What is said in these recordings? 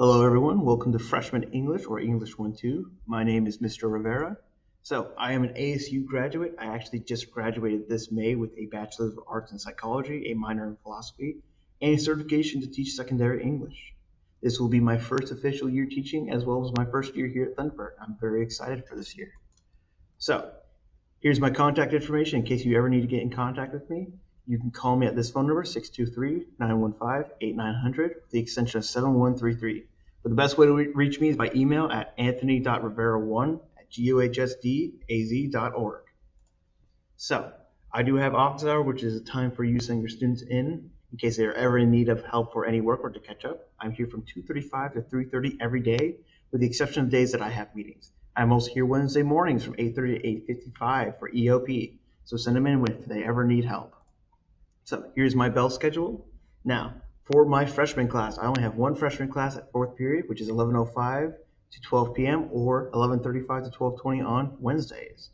Hello everyone, welcome to Freshman English or English 1-2. My name is Mr. Rivera. So I am an ASU graduate. I actually just graduated this May with a Bachelor's of Arts in Psychology, a minor in Philosophy, and a certification to teach secondary English. This will be my first official year teaching as well as my first year here at Thunderbird. I'm very excited for this year. So here's my contact information in case you ever need to get in contact with me. You can call me at this phone number, 623-915-8900, the extension of 7133. But the best way to reach me is by email at anthony.rivera1@gohsdaz.org. So I do have office hour, which is a time for you to send your students in case they are ever in need of help for any work or to catch up. I'm here from 2:35 to 3:30 every day, with the exception of days that I have meetings. I'm also here Wednesday mornings from 8:30 to 8:55 for EOP, so send them in if they ever need help. So here's my bell schedule. Now, for my freshman class, I only have one freshman class at fourth period, which is 11:05 to 12 p.m. or 11:35 to 12:20 on Wednesdays.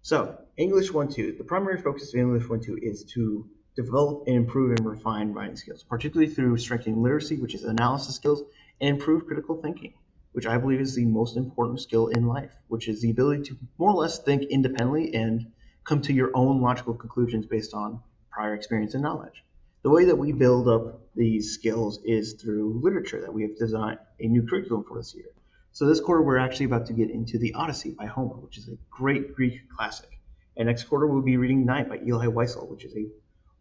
So English 1-2, the primary focus of English 1-2 is to develop and improve and refine writing skills, particularly through strengthening literacy, which is analysis skills, and improve critical thinking, which I believe is the most important skill in life, which is the ability to more or less think independently and come to your own logical conclusions based on prior experience and knowledge. The way that we build up these skills is through literature that we have designed a new curriculum for this year. So this quarter, we're actually about to get into the Odyssey by Homer, which is a great Greek classic. And next quarter, we'll be reading Night by Elie Wiesel, which is a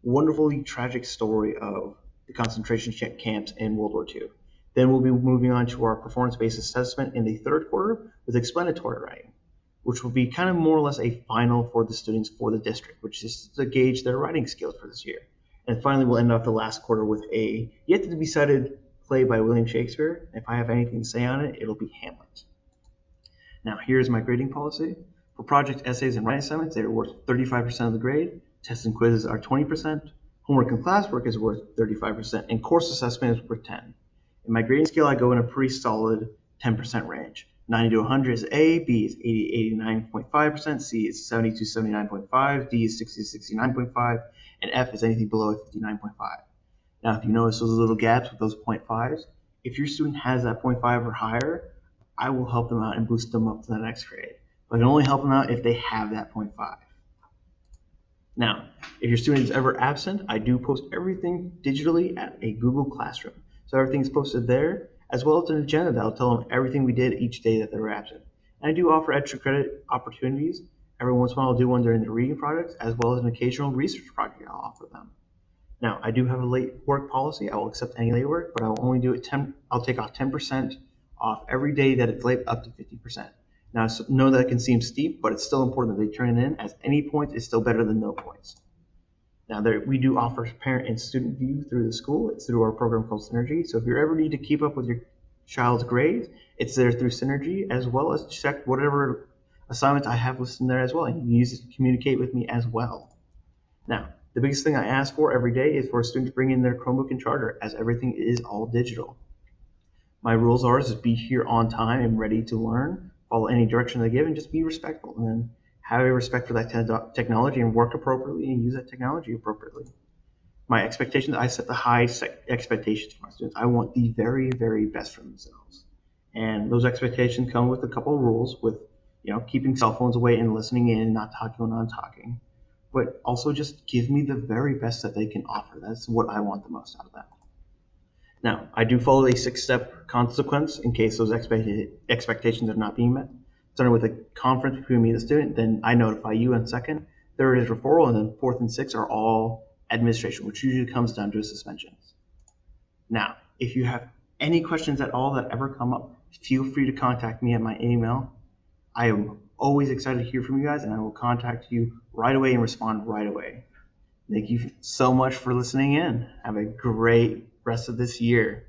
wonderfully tragic story of the concentration camps in World War II. Then we'll be moving on to our performance-based assessment in the third quarter with explanatory writing, which will be kind of more or less a final for the students for the district, which is to gauge their writing skills for this year. And finally, we'll end off the last quarter with a yet-to-be cited play by William Shakespeare. If I have anything to say on it, it'll be Hamlet. Now, here's my grading policy. For project essays and writing assignments, they are worth 35% of the grade. Tests and quizzes are 20%. Homework and classwork is worth 35%, and course assessment is worth 10%. In my grading scale, I go in a pretty solid 10% range. 90 to 100 is A, B is 80 to 89.5%, C is 70 to 79.5, D is 60 to 69.5, and F is anything below 59.5. Now, if you notice those little gaps with those 0.5s, if your student has that 0.5 or higher, I will help them out and boost them up to the next grade. But I can only help them out if they have that 0.5. Now, if your student is ever absent, I do post everything digitally at a Google Classroom. So everything's posted there, as well as an agenda that will tell them everything we did each day that they were absent. And I do offer extra credit opportunities. Every once in a while, I'll do one during the reading projects, as well as an occasional research project I'll offer them. Now, I do have a late work policy. I will accept any late work, but I will only do it I'll take off 10% off every day that it's late, up to 50%. Now, I know that can seem steep, but it's still important that they turn it in, as any point is still better than no points. Now, we do offer parent and student view through the school. It's through our program called Synergy. So if you ever need to keep up with your child's grades, it's there through Synergy, as well as check whatever assignments I have listed there as well. And you can use it to communicate with me as well. Now, the biggest thing I ask for every day is for a student to bring in their Chromebook and charger, as everything is all digital. My rules are to be here on time and ready to learn, follow any direction they give, and just be respectful. And then have a respect for that technology and work appropriately and use that technology appropriately. My expectations, I set the high expectations for my students. I want the very, very best for themselves. And those expectations come with a couple of rules with, keeping cell phones away and listening in, not talking when I'm talking. But also just give me the very best that they can offer. That's what I want the most out of them. Now, I do follow a 6-step consequence in case those expectations are not being met. Starting with a conference between me and the student, then I notify you in second. Third is referral, and then fourth and sixth are all administration, which usually comes down to suspensions. Now, if you have any questions at all that ever come up, feel free to contact me at my email. I am always excited to hear from you guys, and I will contact you right away and respond right away. Thank you so much for listening in. Have a great rest of this year.